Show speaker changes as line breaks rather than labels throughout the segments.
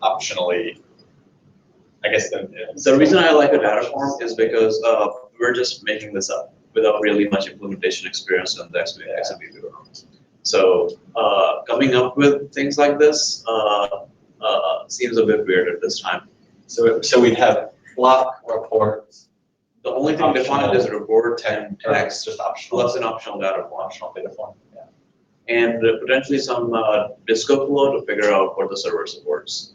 optionally, I guess
the reason I like a data form is because we're just making this up without really much implementation experience in the XMPP world. So coming up with things like this seems a bit weird at this time.
So we'd have block reports.
The only thing defined is report and text,
just optional.
plus an optional data form.
Optional data form. Yeah.
And potentially some Disco flow to figure out what the server supports.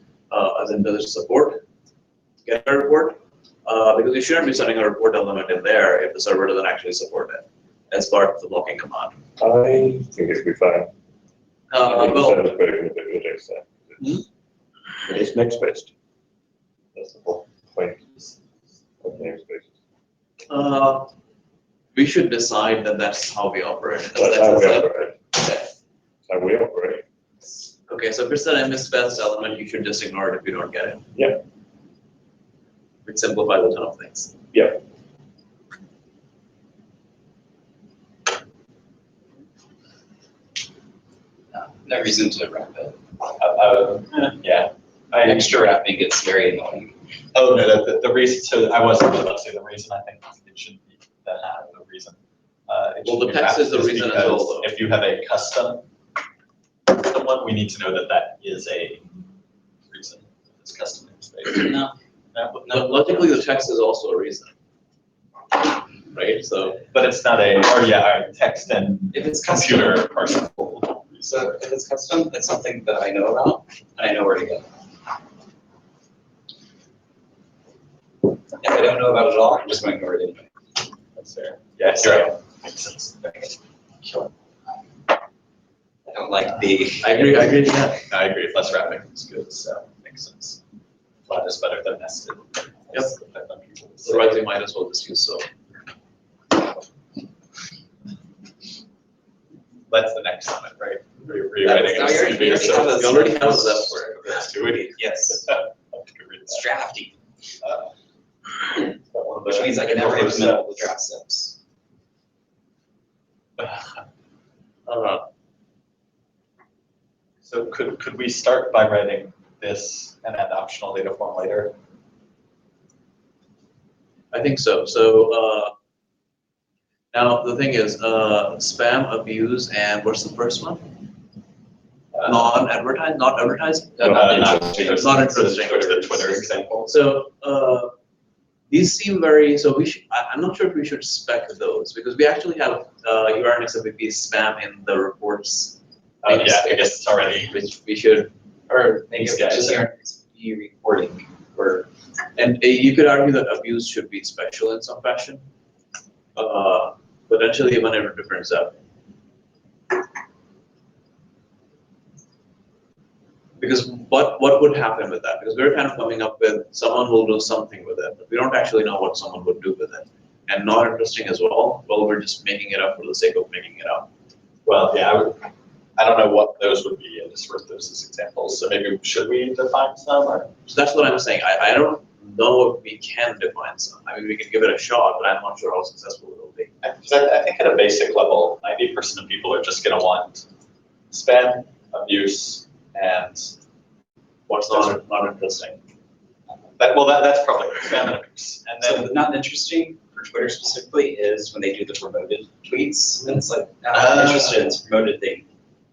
As in, does it support get a report? Because you shouldn't be sending a report element in there if the server doesn't actually support it as part of the blocking command.
I think it'd be fine.
Well,
it's namespaced. That's the whole point of namespaces.
we should decide that that's how we operate.
That's how we operate. That's how we operate.
Okay, so if it's an MS-best element, you should just ignore it if you don't get it.
Yeah.
It simplifies a ton of things.
Yeah.
No reason to wrap it.
Yeah.
Extra wrapping gets very annoying.
Oh no, the reason. So I wasn't about to say the reason. I think it should be the reason.
Well, the text is the reason as well, though.
If you have a custom one, we need to know that that is a reason. It's custom namespace.
No.
No, logically, the text is also a reason, right? So,
but it's not a. Or yeah, text and
If it's
computer parsable.
So if it's custom, it's something that I know about and I know where to go. If I don't know about it at all, I'm just going to ignore it anyway.
That's fair. Yeah, you're right. Makes sense.
Sure. I don't like the.
I agree. Yeah.
I agree. Less wrapping is good. So makes sense. Flat is better than nested.
Yep. Otherwise, you might as well just use so.
That's the next summit, right? Rewriting
No,
it.
You already have those for it.
Let's do it.
Yes. It's drafty,
Which
which means I can never implement all the draft steps.
So could we start by writing this and add optional data form later?
I think so. So now the thing is, spam, abuse, and what's the first one? Non-advertised, not advertised.
Not
interesting.
The Twitter example.
So these seem very. So we should. I'm not sure if we should spec those because we actually have URL XMPP spam in the reports.
Yeah, I guess it's already.
Which we should.
Or maybe
These
it's
guys
just be reporting or.
And you could argue that abuse should be special in some fashion. Potentially even in a different zone. Because what would happen with that? Because we're kind of coming up with someone will do something with it, but we don't actually know what someone would do with it. And not interesting as well. Well, we're just making it up for the sake of making it up.
Well, yeah, I don't know what those would be. I just wrote those as examples. So maybe should we define some? Or?
So that's what I'm saying. I don't know if we can define some. I mean, we can give it a shot, but I'm not sure how successful it will be.
I think at a basic level, 90% of people are just going to want spam, abuse, and
What's not interesting.
That's probably spam and abuse. And then
So not interesting for Twitter specifically is when they do the promoted tweets, and it's like,
Ah.
interested, it's promoted, they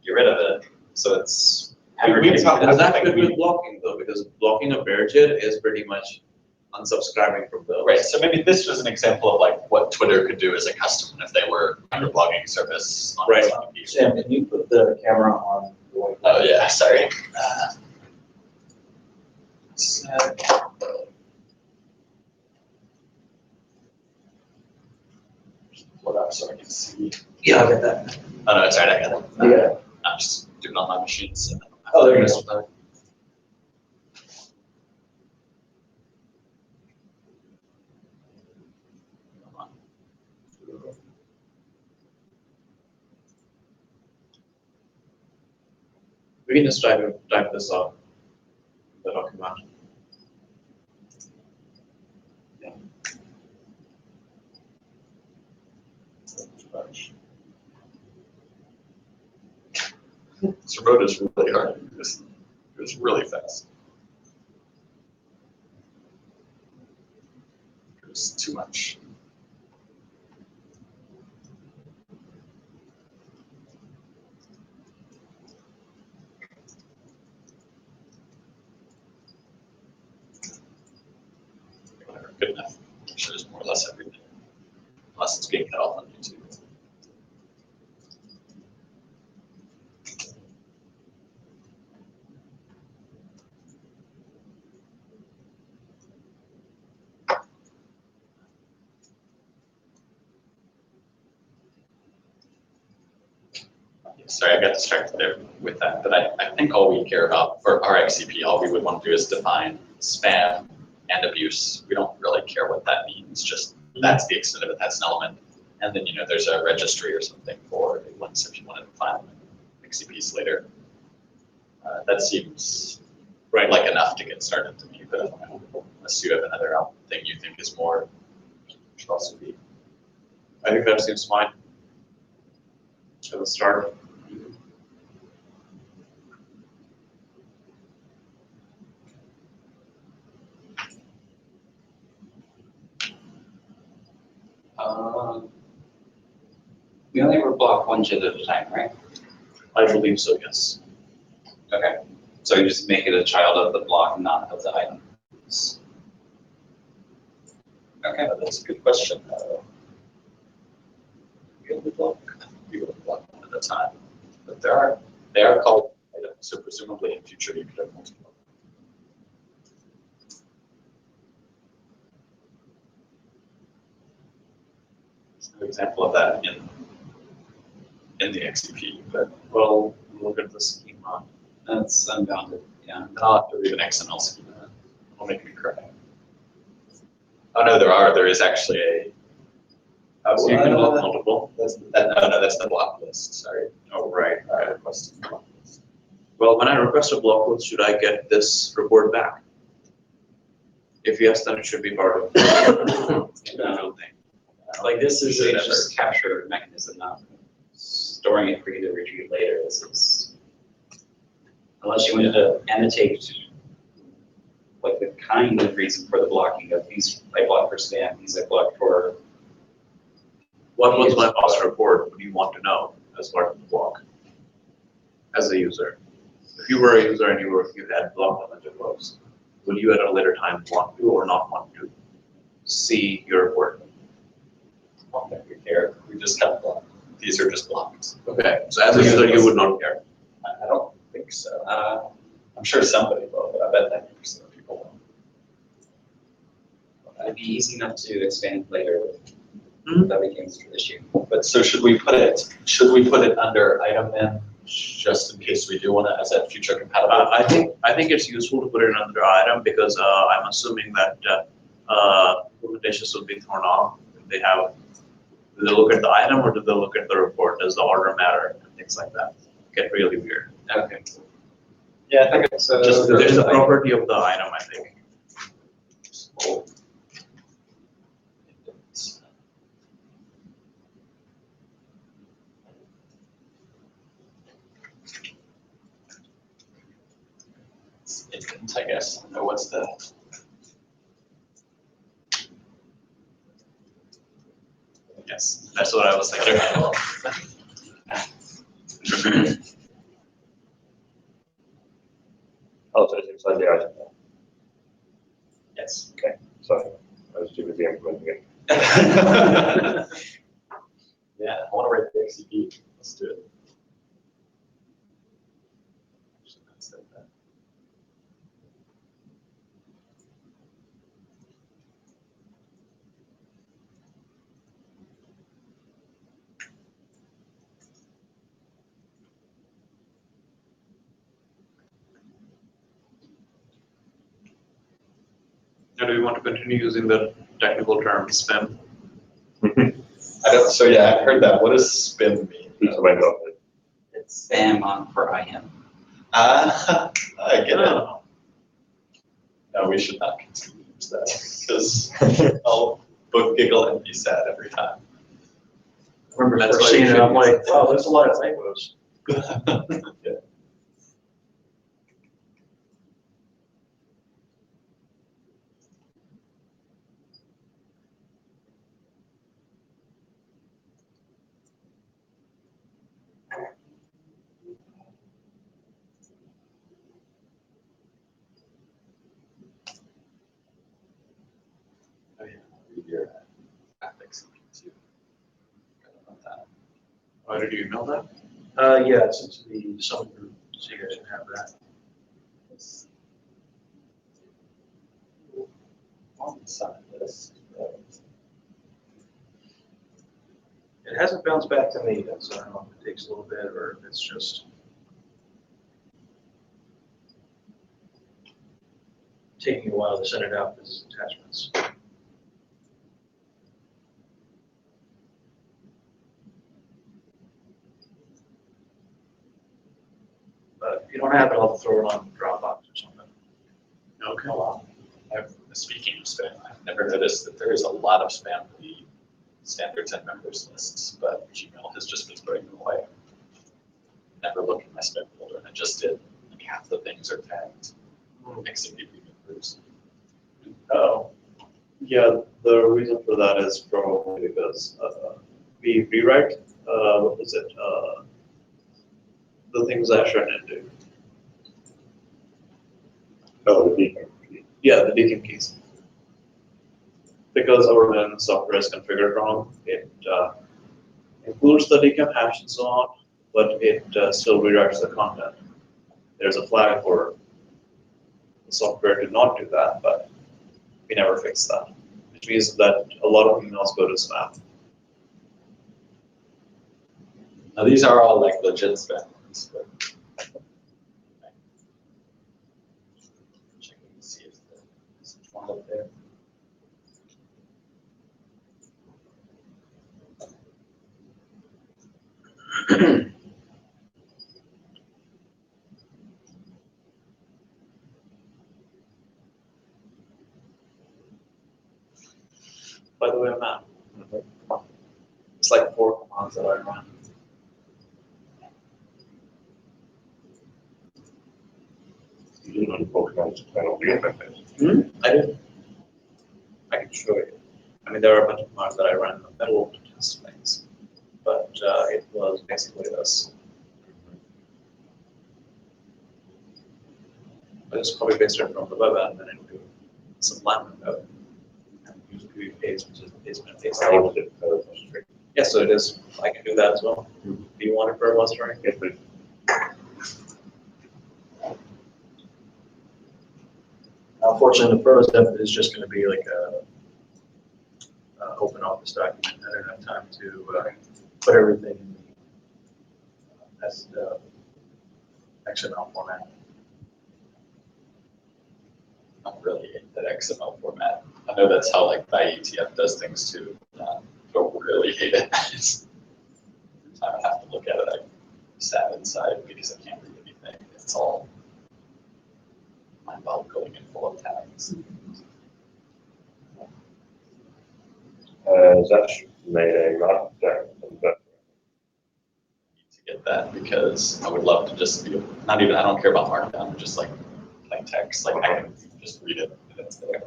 get rid of it. So it's.
We've talked
Does
about
that fit with blocking though? Because blocking a Bearjit is pretty much unsubscribing from those.
right. So maybe this was an example of like what Twitter could do as a custom if they were under blogging service. On
Right.
Sam, can you put the camera on the white?
Oh yeah, sorry. What up so I can see?
Yeah, I'll get that.
Oh no, it's right. I got it.
Yeah.
I'm just doing it on my machine. So
Oh, there you go.
We can just type this up, the document.
This remote is really hard. It's really fast. There's too much. Whatever, good enough. I'm sure there's more or less everything. Unless it's being cut off on YouTube. Sorry, I got distracted there with that, but I think all we care about for our XCP, all we would want to do is define spam and abuse. We don't really care what that means, just that's the extent of it, that's an element. And then, there's a registry or something for the links if you want to define them in XCPs later. That seems like enough to get started to me, but unless you have another thing you think is more, should also be.
I think that seems fine. At the start.
We only ever block one JIT at a time, right?
I believe so, yes.
Okay. So you just make it a child of the block, not of the item. Okay.
That's a good question. We would block one at a time, but they are called items, so presumably in future you could have multiple. There's no example of that in the XCP, but
Well, look at the schema.
That's unbounded, yeah.
I'll have to read an XML schema. It'll make me cry. Oh no, there is actually a.
So you can block multiple.
No, that's the block list. Sorry.
Oh, right.
Requesting block list.
Well, when I request a block list, should I get this report back? If yes, then it should be part of the individual thing.
Like this is
Should
a
never.
just capture mechanism, not storing it for you to retrieve later. This is, unless you wanted to annotate like the kind of reason for the blocking of these I block for spam, these I block for.
What was my past report? What do you want to know as part of the block? As a user. If you were a user and you had blocked a bunch of flows, would you at a later time want to or not want to see your report?
I don't think we care. We just have block. These are just blocks.
Okay, so as a user, you would not care.
I don't think so. I'm sure somebody will, but I bet 90% of people won't.
It'd be easy enough to expand later.
Mhm.
That becomes an issue.
But so should we put it under item then, just in case we do want to, as a future compatible?
I think it's useful to put it under item because I'm assuming that implementations will be thrown off. They have, do they look at the item or do they look at the report? Does the order matter and things like that? Get really weird.
Okay.
Yeah, I think it's
Just there's the property of the item, I think.
Oh. Indent, I guess. I don't know what's the. Yes, that's what I was thinking.
Oh, so it's inside the item.
Yes.
Okay, sorry. I was too busy implementing it.
Yeah, I want to write the XCP. Let's do it. Actually, that's that.
Now, do we want to continue using the technical term spam?
So yeah, I heard that. What does spin mean?
Who's the window?
It's spam on for IM.
I get it.
Oh.
No, we should not continue to use that because I'll both giggle and be sad every time.
I remember
That's
first
why
seeing
you
it, I'm
should
like,
use it.
wow, there's a lot of typos.
Yeah. your ethics too. About that.
Why did you email that?
Yeah, it's into the summit group, so you guys can have that.
On the side list.
It hasn't bounced back to me yet, so I don't know if it takes a little bit or if it's just taking a while to send it out as attachments. But if you don't have it, I'll throw it on Dropbox or something.
Okay.
Speaking of spam, I've never noticed that there is a lot of spam in the standards and members lists, but Gmail has just been throwing them away. Never looked in my spam folder, and I just did. Like half the things are tagged XMPP members.
Oh, yeah, the reason for that is probably because we rewrite, what was it, the things I shouldn't do.
Oh, the beacon.
Yeah, the deacon keys. Because our Vim software is configured wrong, it includes the deacon hash and so on, but it still rewrites the content. There's a flag for the software to not do that, but we never fix that, which means that a lot of emails go to spam.
Now these are all like legit spam ones, but checking to see if there's one up there.
By the way, Matt, it's like 4 commands that I run.
You didn't want to focus on panel interface.
I did. I can show you. I mean, there are a bunch of commands that I ran in the middle to test things, but it was basically this. I just copy paste it from the web app and into some Latin code and use PV paste, which is the paste and paste.
I wanted it straight.
Yeah, so it is. I can do that as well. Do you want it for a bus string?
Yes, please.
Unfortunately, the prototype is just going to be like a open office document. I don't have time to put everything in the XML format.
I really hate that XML format. I know that's how like IETF does things too. Don't really hate it. Every time I have to look at it, I'm sad inside because I can't read anything. It's all mind-boggling and full of tags.
Zash made a markup there, but
Need to get that because I would love to just be not even I don't care about markdown, just like plain text. Like I can just read it and it's there.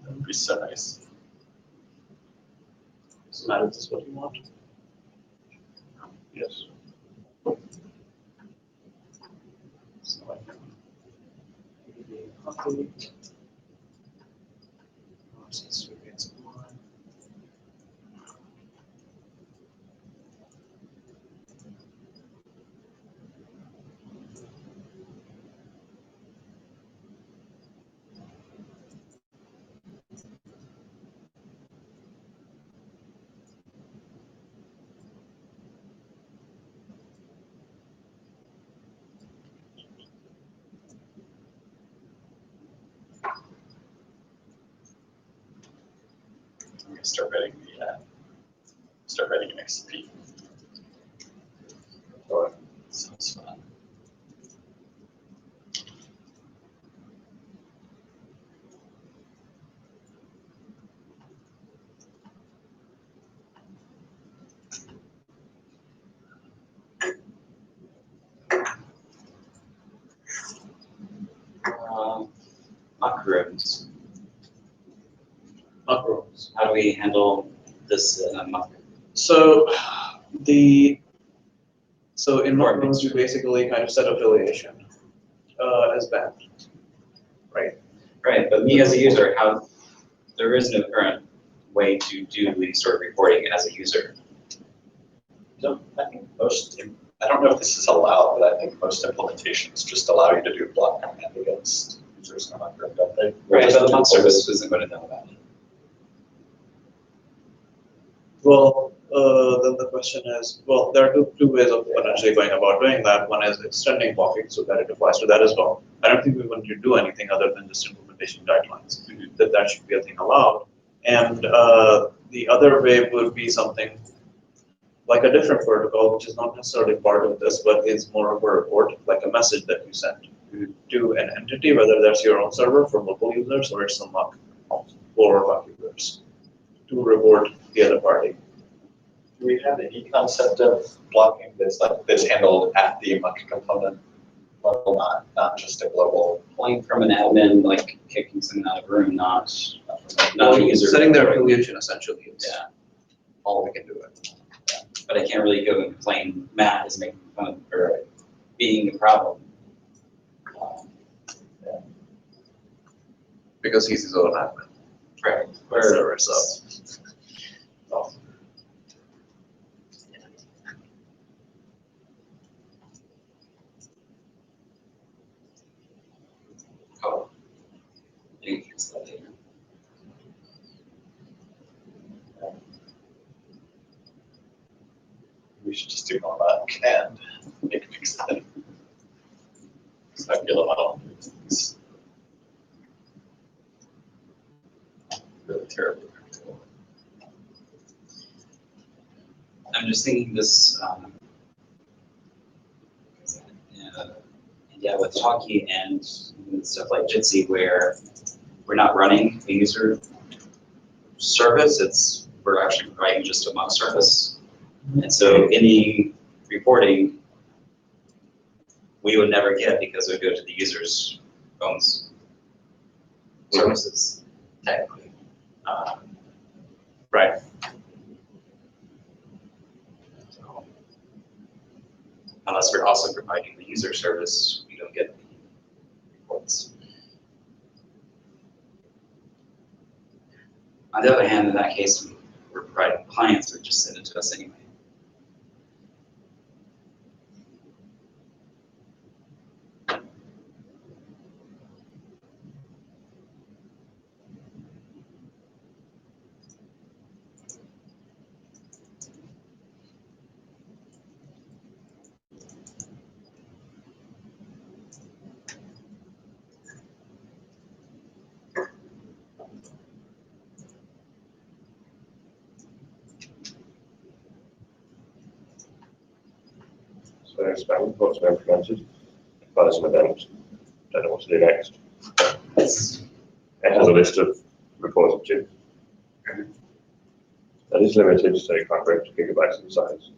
That would be so nice.
So Matt, is this what you want?
yes.
So I can copy. Since we get some more.
I'm gonna start writing an XP.
Sorry.
Sounds fun.
Macaroons.
Macros.
How do we handle this in a mac?
So in macros, you basically kind of set affiliation as banned, right?
Right, but me as a user, there is no current way to do these sort of reporting as a user.
So I think I don't know if this is allowed, but I think most implementations just allow you to do block command against users no longer, don't they?
Right,
Or
but the
is
month
that
service isn't going to know that.
Well, then the question is, well, there are two ways of potentially going about doing that. One is extending blocking so that it applies to that as well. I don't think we want to do anything other than just implementation guidelines, that should be a thing allowed. And the other way would be something like a different protocol, which is not necessarily part of this, but is more of a report, like a message that you send to an entity, whether that's your own server for local users or it's some local or local users, to report the other party.
Do we have any concept of blocking that's handled at the much component level, not just a global?
Pulling from an admin, like kicking someone out of a room, not a user.
Setting their affiliation essentially is
Yeah,
all we can do it.
but I can't really go and complain Matt is making fun or being a problem.
Because he's his own admin.
Right.
Server, so.
Oh. You can fix that later.
We should just do normal command, make it fix that. So I feel about it's really terrible.
I'm just thinking this, yeah, with Talkie and stuff like Jitsi, where we're not running a user service, we're actually providing just a monk service. And so any reporting we would never get because it would go to the user's phone's services, technically.
Right.
So, unless we're also providing the user service, we don't get the reports. On the other hand, in that case, we're providing clients would just send it to us anyway.
So expand what's been implemented, apply some events, don't know what to do next. Enter the list of reported to. That is limited, so you can't break 2 gigabytes in size.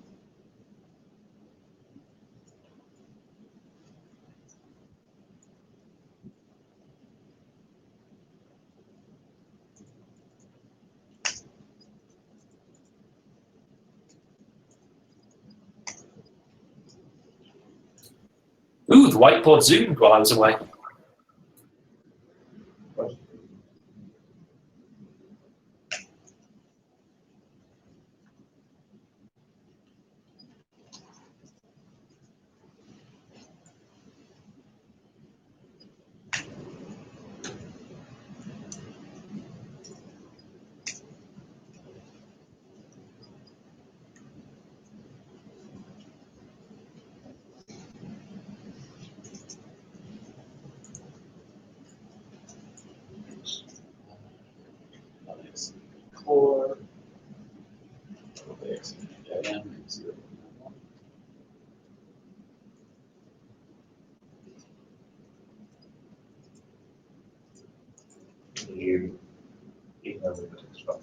Ooh, the whiteboard zoomed while I was away.
Core.
You email me the text file.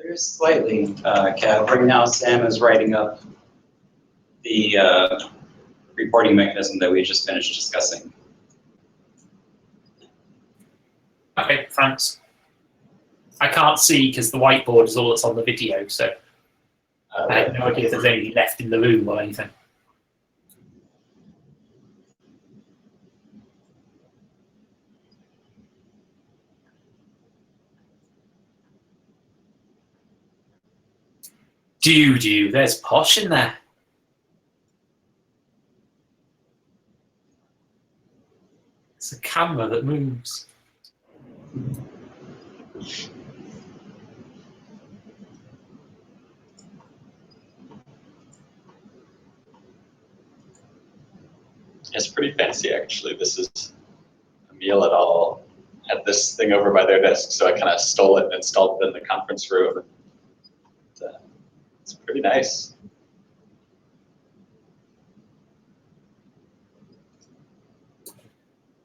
There is slightly, Kev. Right now, Sam is writing up the reporting mechanism that we just finished discussing.
Okay, thanks. I can't see because the whiteboard is all that's on the video, so I have no idea if there's anything left in the room or anything. There's Posh in there. It's a camera that moves.
It's pretty fancy, actually. This is Emil et al. Had this thing over by their desk, so I kind of stole it and installed it in the conference room. It's pretty nice.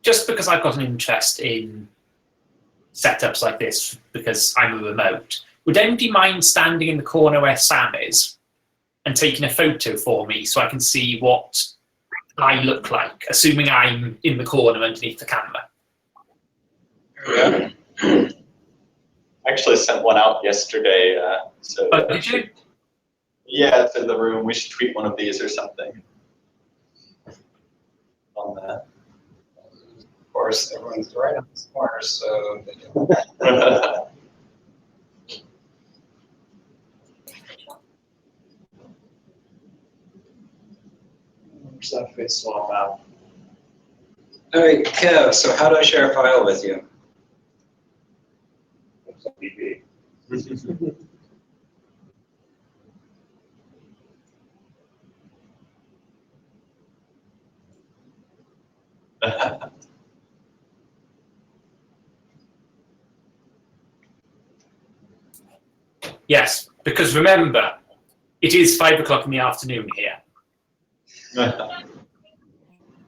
Just because I've got an interest in setups like this, because I'm a remote, would anybody mind standing in the corner where Sam is and taking a photo for me so I can see what I look like, assuming I'm in the corner underneath the camera?
Yeah. I actually sent one out yesterday.
Did you?
Yeah, it's in the room. We should tweet one of these or something. On that.
Of course, everyone's right on this corner, so where's that face swap out? All right, Kev, so how do I share a file with you?
XMPP.
Yes, because remember, it is 5 o'clock in the afternoon here.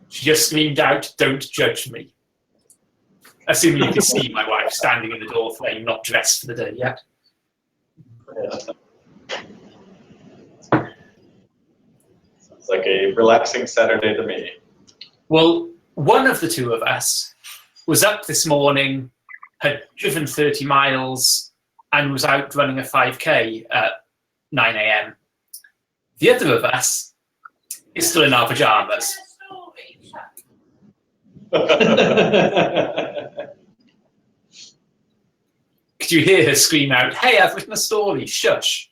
She just screamed out, "Don't judge me." Assuming you can see my wife standing in the door frame, not dressed for the day yet.
Sounds like a relaxing Saturday to me.
Well, one of the two of us was up this morning, had driven 30 miles, and was out running a 5K at 9 a.m. The other of us is still in our pajamas. Could you hear her scream out, "Hey, I've written a story, shush."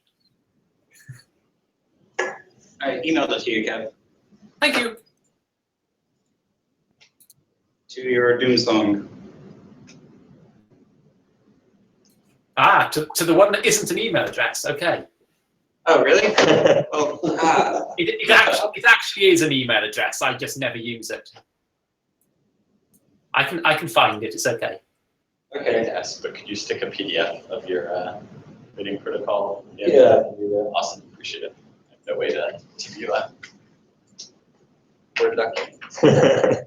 I emailed it to you, Kev,
Thank you.
to your Doomsong.
Ah, to the one that isn't an email address, okay.
Oh, really? Well,
It actually is an email address, I just never use it. I can find it, it's okay.
okay.
Yes, but could you stick a PDF of your reading protocol?
Yeah, I can do that.
Awesome, appreciate it. I have no way to view a Word document.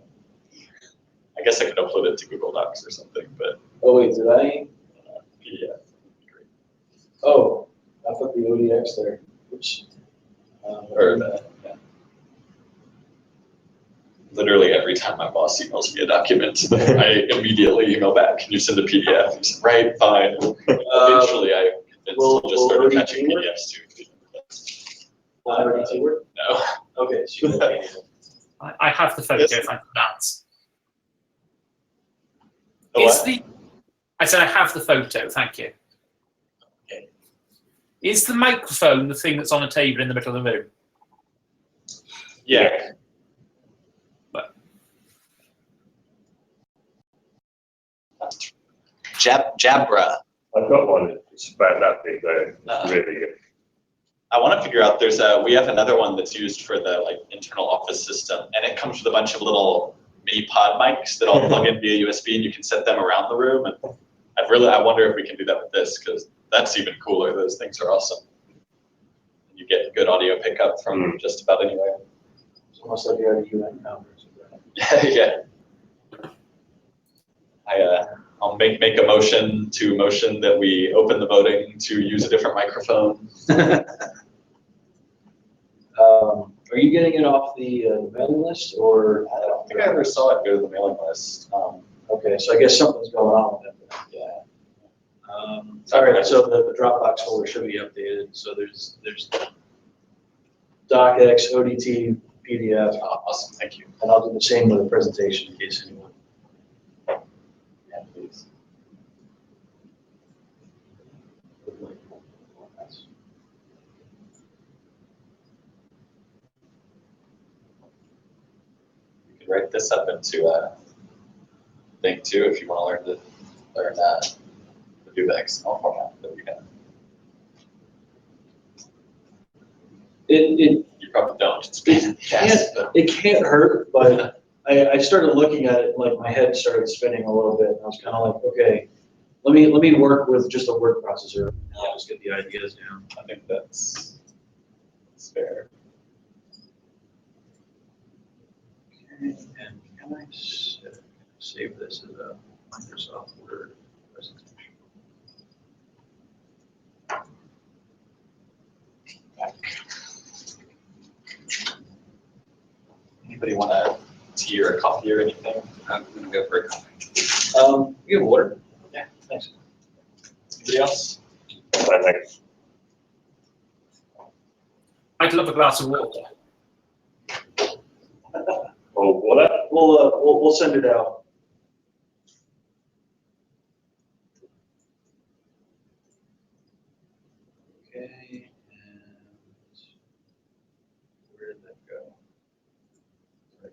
I guess I could upload it to Google Docs or something, but
Oh, wait, did I?
PDF.
Oh, I put the ODX there, which.
Or yeah. Literally every time my boss emails me a document, I immediately email back, "Can you send a PDF?" He said, "Right, fine." Eventually, I just started attaching PDFs too.
ODT work?
No.
Okay, shoot.
I have the photo, if I can dance.
Oh, what?
I said I have the photo, thank you.
Okay.
Is the microphone the thing that's on a table in the middle of the room?
Yeah. Jabra.
I've got one. It's about that big, though.
Uh-huh.
Really good.
I want to figure out. We have another one that's used for the internal office system, and it comes with a bunch of little mini pod mics that all plug in via USB, and you can set them around the room. And I wonder if we can do that with this, because that's even cooler. Those things are awesome. You get good audio pickup from just about anywhere.
It's almost like you're at a UN conference.
Yeah. I'll make a motion that we open the voting to use a different microphone.
Are you getting it off the mailing list or?
I don't think I ever saw it go to the mailing list.
Okay, so I guess something's going on with that.
Yeah.
All right, so the Dropbox folder should be updated. So there's docx, ODT, PDF,
Awesome, thank you.
and I'll do the same with the presentation in case anyone.
Yeah, please. You could write this up into a thing too if you want to learn to do the XML format that we have.
It
You probably don't. It's been cast, but
it can't hurt, but I started looking at it, like my head started spinning a little bit, and I was kind of like, okay, let me work with just a word processor, and I'll just get the ideas down.
I think that's fair.
Okay, and can I save this as a Microsoft Word presentation?
Anybody want a tea or a coffee or anything?
I'm gonna go for a coffee.
You have water?
Yeah.
Thanks.
Anybody else?
Fine, thanks.
I'd love a glass of water.
Oh, what?
We'll send it out. Okay, and where did that go? Right.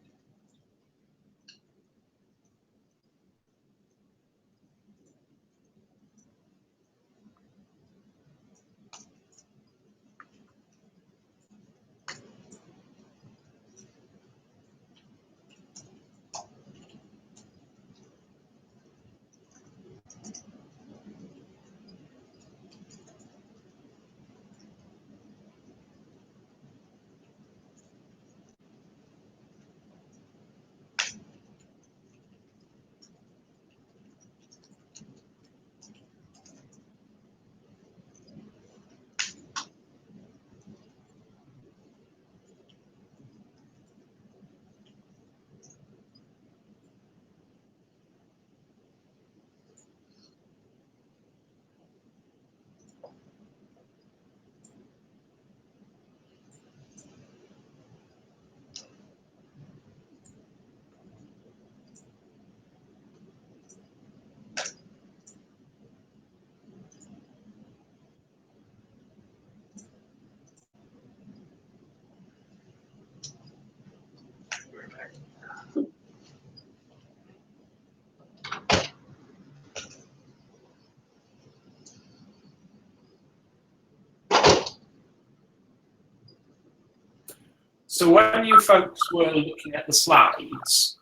So when you folks were looking at the slides,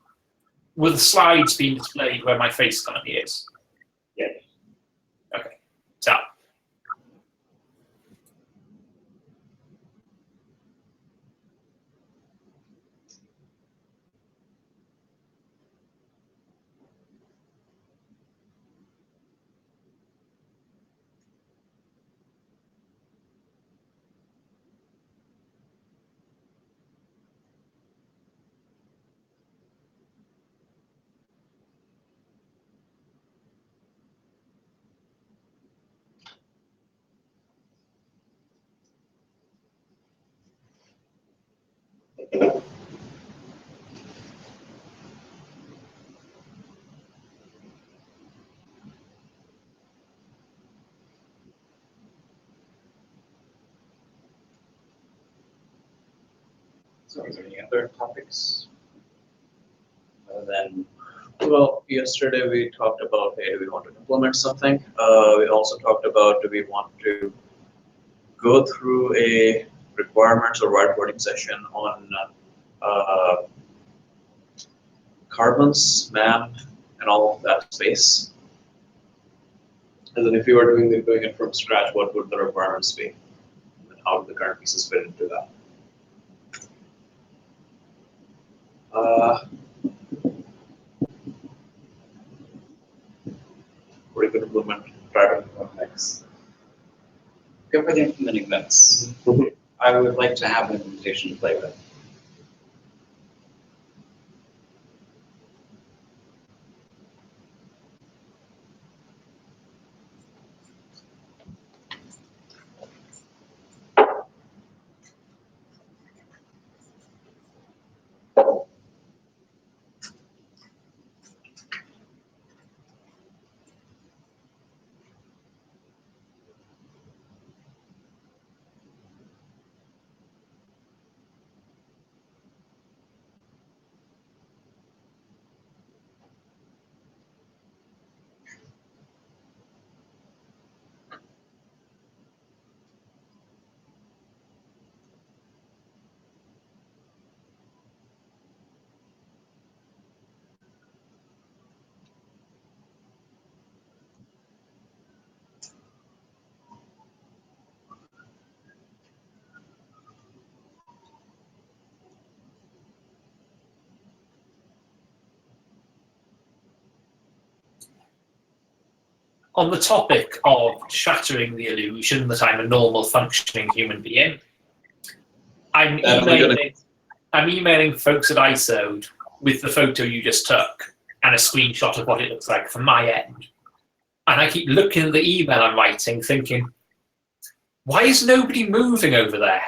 were the slides being displayed where my face currently is?
Yes.
Okay. So
So is there any other topics? Other than,
Well, yesterday we talked about, hey, do we want to implement something? We also talked about, do we want to go through a requirements or whiteboarding session on carbons, MAM, and all of that space? And then if you were doing it from scratch, what would the requirements be? And how would the current pieces fit into that? Or you could implement pattern.
Mix. Go for the implementing mix.
Mhm.
I would like to have an implementation to play with.
On the topic of shattering the illusion that I'm a normal functioning human being, I'm emailing folks at ISOD with the photo you just took and a screenshot of what it looks like from my end. And I keep looking at the email I'm writing thinking, why is nobody moving over there?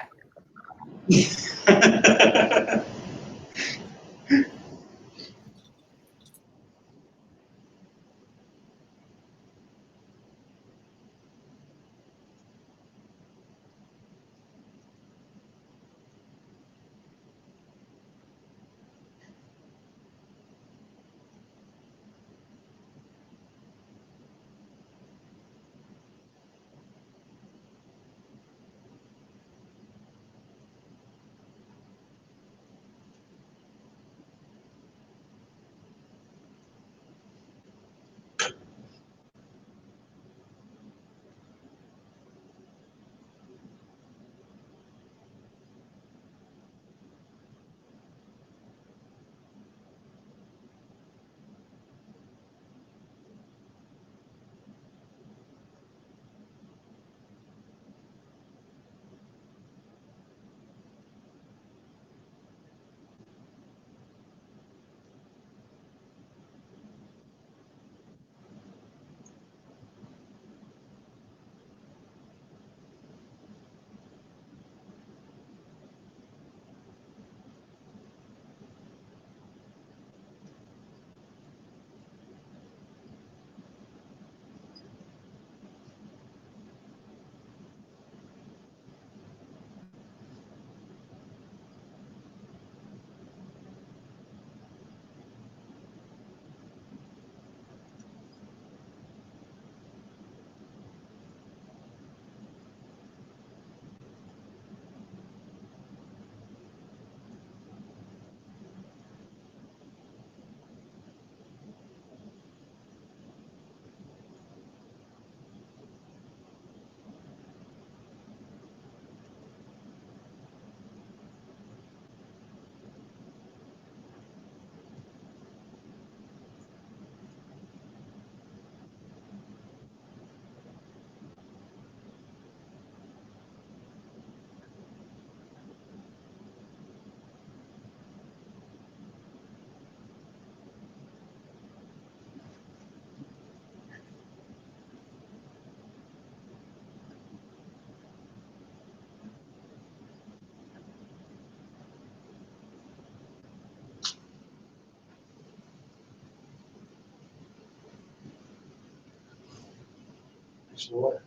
Sure.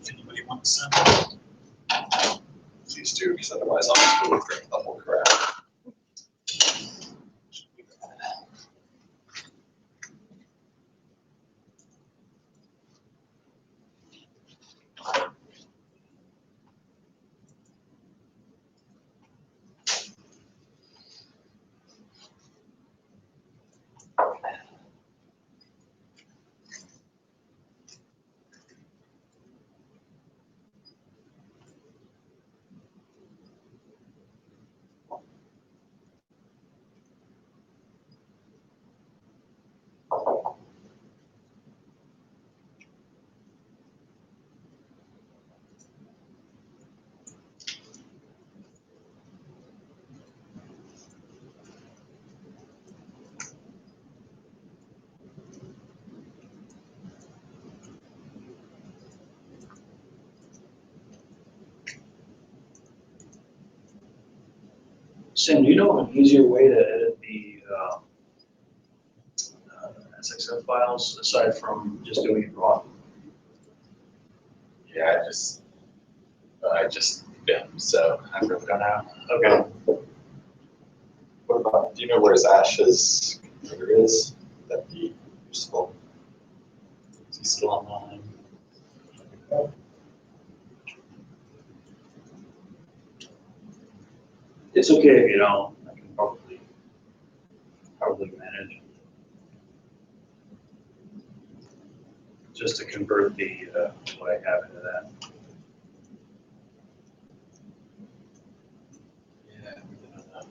if anybody wants some. Please do, because otherwise I'll just go through the whole crap.
Sam, do you know an easier way to edit the SXF files aside from just doing it raw?
Yeah, I just been, so I really don't know.
Okay.
What about, do you know where Ash's computer is? That'd be useful. Is he still online?
It's okay if you don't. I can probably manage. Just to convert the what I have into that.
Yeah, I don't know.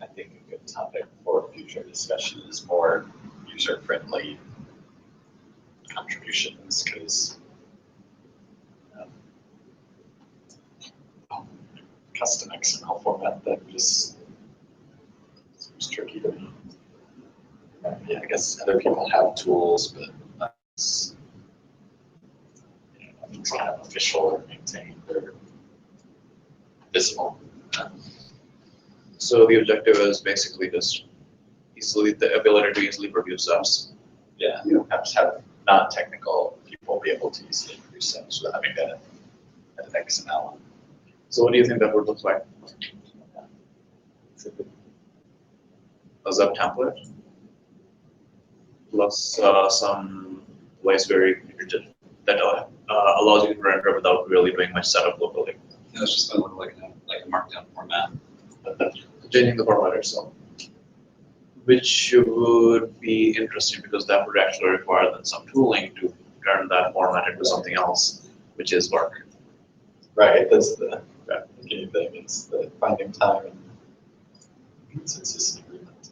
I think a good topic for future discussion is more user-friendly contributions, because custom XML format that just seems tricky to me. Yeah, I guess other people have tools, but it's, nothing's kind of official or maintained or visible.
So the objective is basically just the ability to easily produce apps.
Yeah, have non-technical people be able to easily produce things without having to edit XML.
So what do you think that would look like? A zip template plus some place where you just, that allows you to render without really doing much setup locally.
It's just gonna look like a markdown format.
Changing the format itself, which would be interesting because that would actually require then some tooling to turn that format into something else, which is work.
Right, that's the key thing, it's the finding time and consensus and agreement.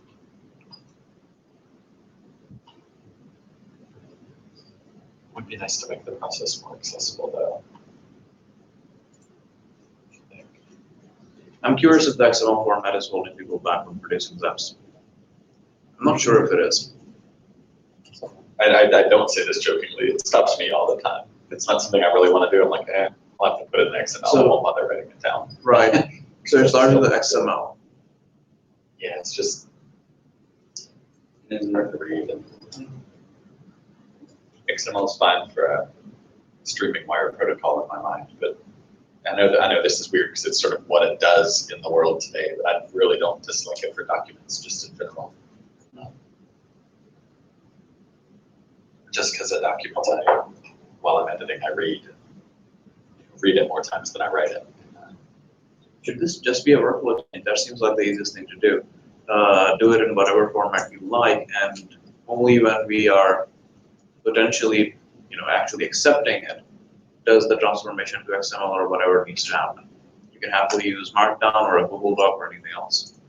Would be nice to make the process more accessible though.
I'm curious if the XML format is holding people back from producing zips. I'm not sure if it is.
I don't say this jokingly, it stops me all the time. It's not something I really want to do, I'm like, I'll have to put it in XML, I won't bother writing it down.
Right. So it's largely the XML.
Yeah, it's just, it's hard to read. And XML is fine for a streaming wire protocol in my mind, but I know this is weird because it's sort of what it does in the world today, but I really don't dislike it for documents, just in general. Just because a document, while I'm editing, I read it more times than I write it.
Should this just be a workflow? That seems like the easiest thing to do. Do it in whatever format you like, and only when we are potentially, actually accepting it, does the transformation to XML or whatever needs to happen. You can happily use Markdown or a Google Doc or anything else.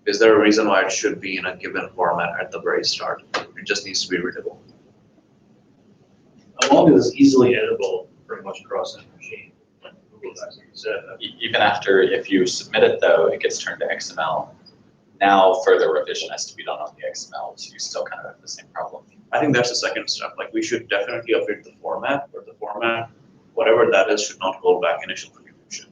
Is there a reason why it should be in a given format at the very start? It just needs to be readable.
As long as it's easily editable pretty much across any machine, like Google Docs, like you said.
Even after, if you submit it though, it gets turned to XML. Now further revision has to be done on the XML, so you still kind of have the same problem.
I think that's the second step. Like, we should definitely update the format, but the format, whatever that is, should not hold back initial contribution.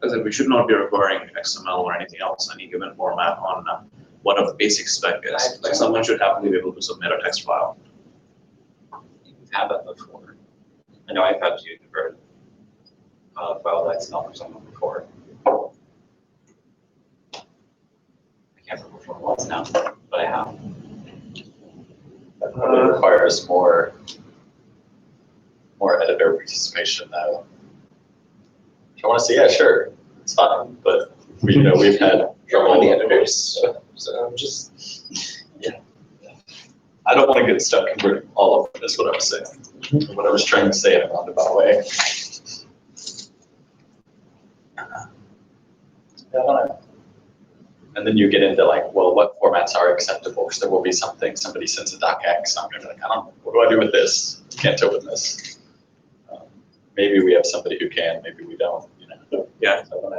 As in, we should not be requiring XML or anything else, any given format on what a basic spec is. Like, someone should happily be able to submit a text file.
You've had that before. I know I've had to convert a file to XML for someone before. I can't remember which one it was now, but I have.
That probably requires more editor participation though. If you want to see, yeah, sure, it's fine, but we've had trouble with the editors, so I'm just, yeah. I don't want to get stuck converting all of them, is what I was saying. What I was trying to say in a roundabout way. And then you get into like, well, what formats are acceptable? Because there will be something, somebody sends a docx, I'm gonna be like, what do I do with this? Can't open this. Maybe we have somebody who can, maybe we don't,
Yeah.
So,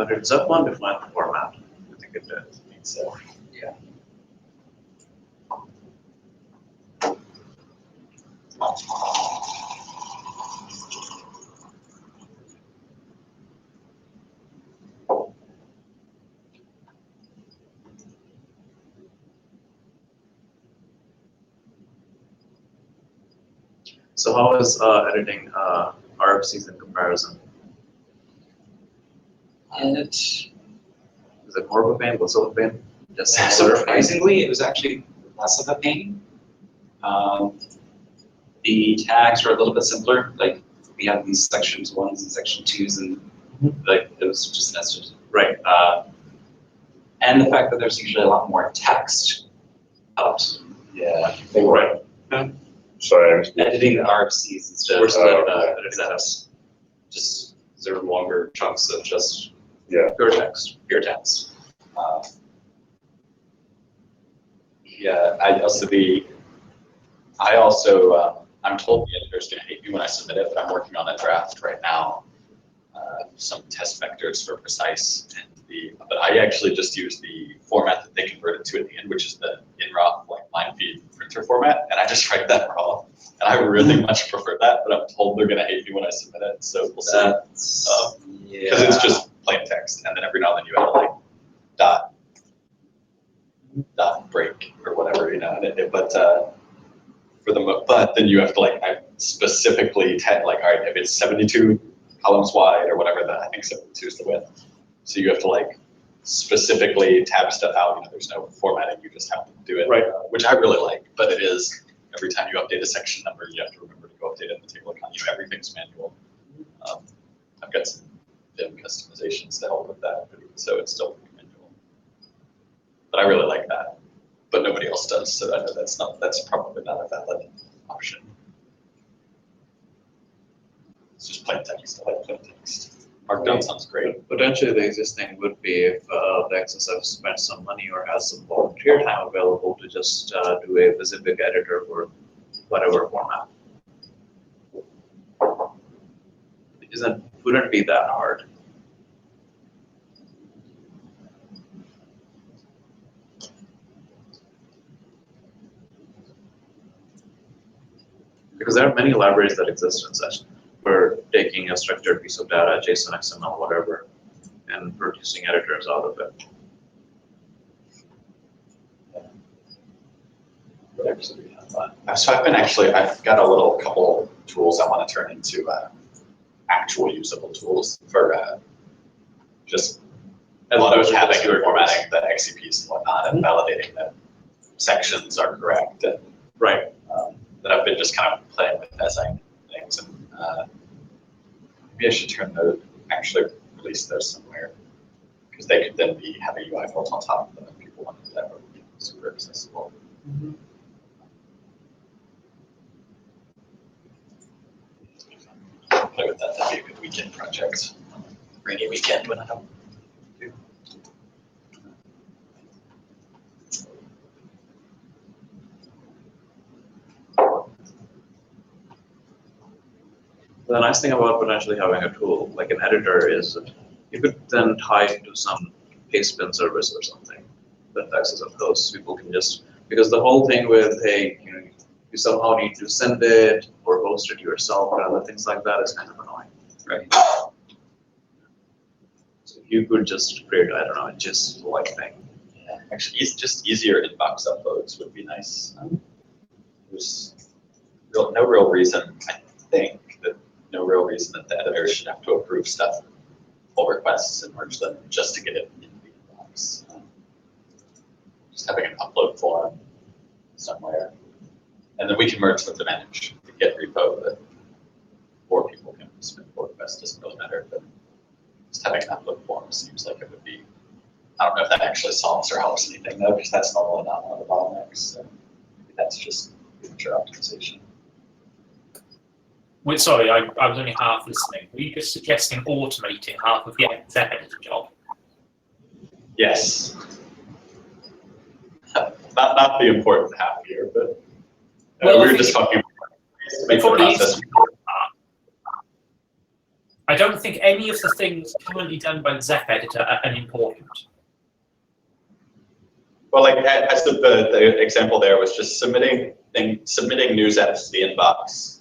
Did Zep1 define the format? I think it did.
I think so.
Yeah.
So how is editing RFCs in comparison? Is it more of a pain, less of a pain? Just
Surprisingly, it was actually less of a pain. The tags were a little bit simpler. Like, we have these sections 1s and section 2s, and like it was just nested.
Right.
And the fact that there's usually a lot more text out.
Yeah.
Right.
Sorry, I missed it.
Editing the RFCs instead
We're
of
still
just there are longer chunks of just
Yeah.
pure text.
pure text.
Yeah, I'm told the editor's gonna hate me when I submit it, but I'm working on a draft right now. Some test vectors for precise, but I actually just use the format that they converted to at the end, which is the in-raw like line feed printer format, and I just write that raw. And I really much prefer that, but I'm told they're gonna hate me when I submit it, so we'll see. Because it's just plain text, and then every now and then you add like dot break or whatever, but but then you have to like I specifically like, all right, if it's 72 columns wide or whatever, I think 72 is the width. So you have to like specifically tab stuff out. There's no formatting, you just have to do it,
Right.
Which I really like. But it is every time you update a section number, you have to remember to go update it in the table of contents. Everything's manual. I've got some Vim customizations to help with that, so it's still manual. But I really like that. But nobody else does, so I know that's probably not a valid option. It's just plain text. I like plain text. Markdown sounds great.
Potentially, the easiest thing would be if the XSF spends some money or has some volunteer time available to just do a specific editor for whatever format. Wouldn't be that hard. Because there are many libraries that exist in such, for taking a structured piece of data, JSON, XML, whatever, and producing editors out of it.
So I've got a couple tools I want to turn into actual usable tools for just a lot of having and formatting the XCPs and whatnot and validating that sections are correct. And,
Right.
That I've been just kind of playing with essaying things, and maybe I should actually release those somewhere, because they could then have a UI built on top of them if people wanted that, or super accessible. Play with that. That'd be a good weekend project. Rainy weekend when I don't do.
The nice thing about potentially having a tool like an editor is that you could then tie it to some pastebin service or something that XSF hosts. People can just, because the whole thing with, hey, you somehow need to send it or host it yourself or other things like that is kind of annoying.
Right.
So you could just create, I don't know, a gist-like thing.
Yeah. Actually, just easier inbox uploads would be nice. There's no real reason, I think, no real reason that the editor should have to approve stuff, pull requests and merge them just to get it in the inbox. Just having an upload form somewhere. And then we can merge with the manage the Git repo that 4 people can submit pull requests, doesn't really matter. But just having an upload form seems like it would be, I don't know if that actually solves or helps anything though, because that's normally not one of the bottlenecks. So maybe that's just future optimization.
Wait, sorry, I was only half listening. Were you just suggesting automating half of the XF editor job?
Yes. Not the important half here, but
Well,
we were just talking about to make the process.
I don't think any of the things currently done by the Zep editor are unimportant.
Well, like as the example there was just submitting news edits to the inbox,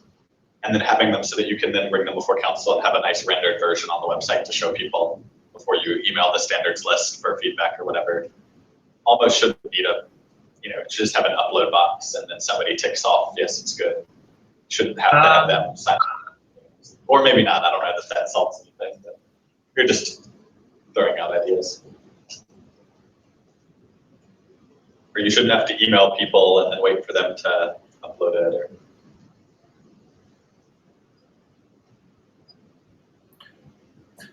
and then having them so that you can then bring them before council and have a nice rendered version on the website to show people before you email the standards list for feedback or whatever. Almost shouldn't need just have an upload box and then somebody ticks off, yes, it's good. Shouldn't have to have them sign up. Or maybe not, I don't know if that solves anything, but you're just throwing out ideas. Or you shouldn't have to email people and then wait for them to upload it. Or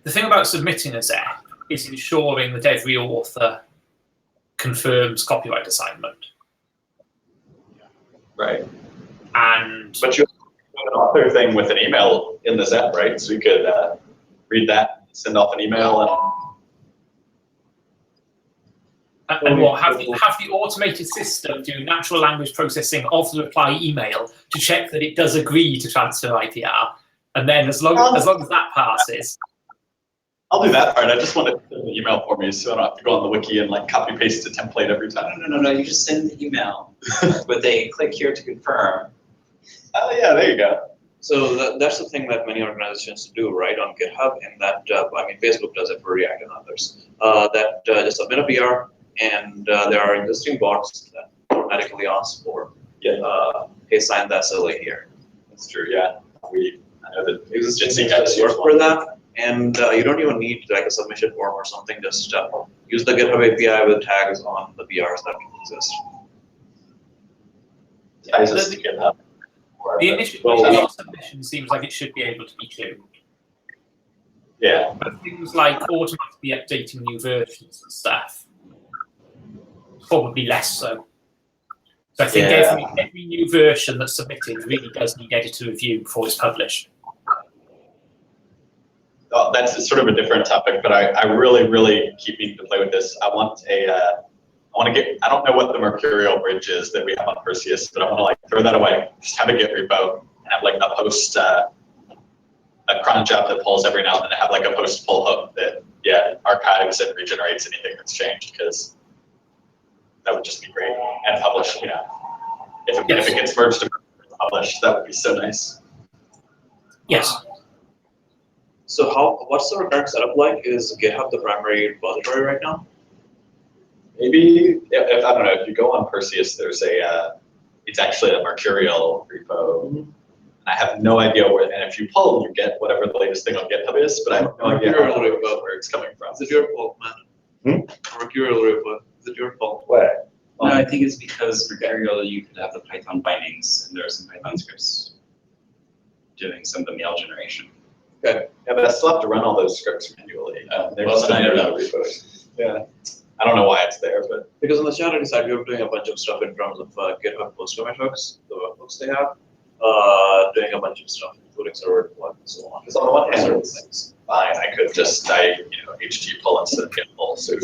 the thing about submitting a Zep is ensuring that every author confirms copyright assignment.
right.
And
But you have an author thing with an email in the Zep, right? So you could read that, send off an email,
what have the automated system do natural language processing of the reply email to check that it does agree to transfer IPR, and then as long as that passes.
I'll do that part. I just want to send the email for me so I don't have to go on the wiki and like copy paste the template every time.
No. You just send the email with a click here to confirm.
Oh yeah, there you go.
So that's the thing that many organizations do, right, on GitHub, and that, Facebook does it for React and others, that just submit a PR, and there are existing bots that automatically ask for hey, sign the SLA here.
That's true, yeah. I know that
Existing
Jitsi
things
guys
work for that, and you don't even need like a submission form or something. Just use the GitHub API with tags on the BRs that exist.
ties us to GitHub.
The initial
Well,
submission seems like it should be able to be tuned.
Yeah,
But things like automatically updating new versions and stuff, probably less so. So I think
Yeah.
every new version that's submitted really does need editor review before it's published.
oh, that's sort of a different topic, but I really, really keep needing to play with this. I want to get, I don't know what the Mercurial bridge is that we have on Perseus, but I want to like throw that away. Just have a Git repo and have like a post, a cron job that pulls every now and then, have like a post pull hook that, yeah, archives and regenerates anything that's changed, because that would just be great. And publish, you know, if it gets merged and published, that would be so nice.
Yes.
So what's the current setup like? Is GitHub the primary repository right now?
Maybe, if I don't know, if you go on Perseus, there's it's actually a Mercurial repo. I have no idea where, and if you pull, you get whatever the latest thing on GitHub is, but I have no idea where it's coming from.
Is it your fault, man? Mercurial repo. Is it your fault?
Where?
No, I think it's because Mercurial, you could have the Python bindings, and there are some Python scripts doing some of the mail generation.
Yeah, but I still have to run all those scripts manually. They're
Well,
just not in the repos. Yeah, I don't know why it's there, but
Because on the charity side, we're doing a bunch of stuff in terms of GitHub post commit hooks, the hooks they have, doing a bunch of stuff, including server deployment and so on.
because on the one hand,
Certain
it's
things.
fine. I could just HT pull instead of git pull. So,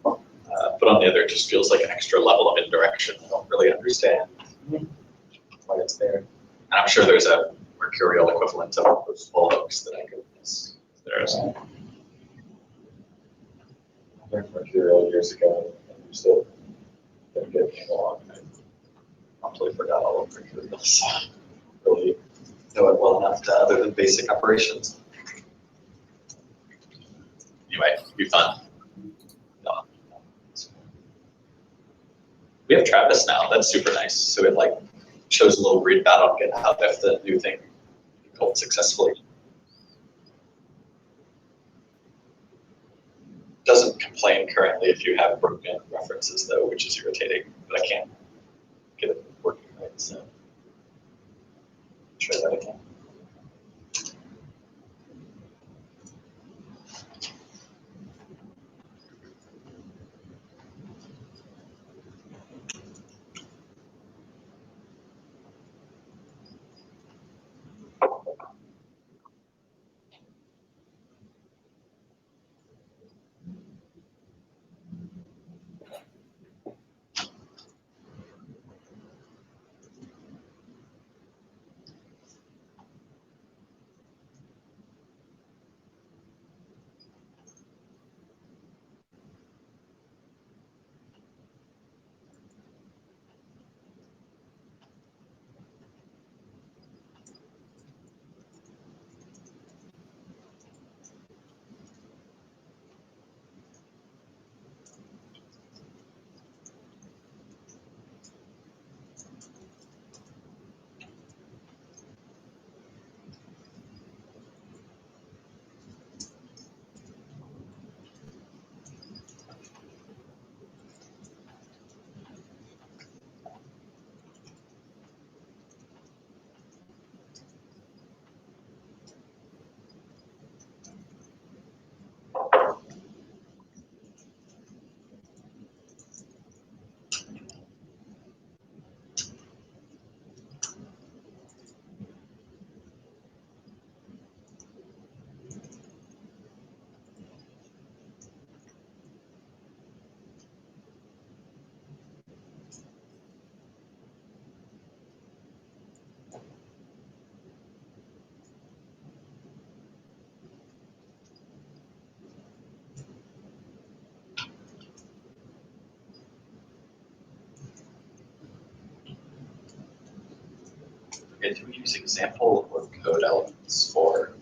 but on the other, it just feels like an extra level of indirection. I don't really understand why it's there. And I'm sure there's a Mercurial equivalent of those pull hooks that I could miss.
There's
I learned Mercurial years ago, and we still didn't get it along.
I completely forgot all of Mercurial. So really know it well enough to, other than basic operations. Anyway, it'd be fun. No. We have Travis now. That's super nice. So it like shows a little read about on GitHub if the new thing compiled successfully. Doesn't complain currently if you have broken references though, which is irritating, but I can't get it working right, so try that again. Okay, do we use example or code elements for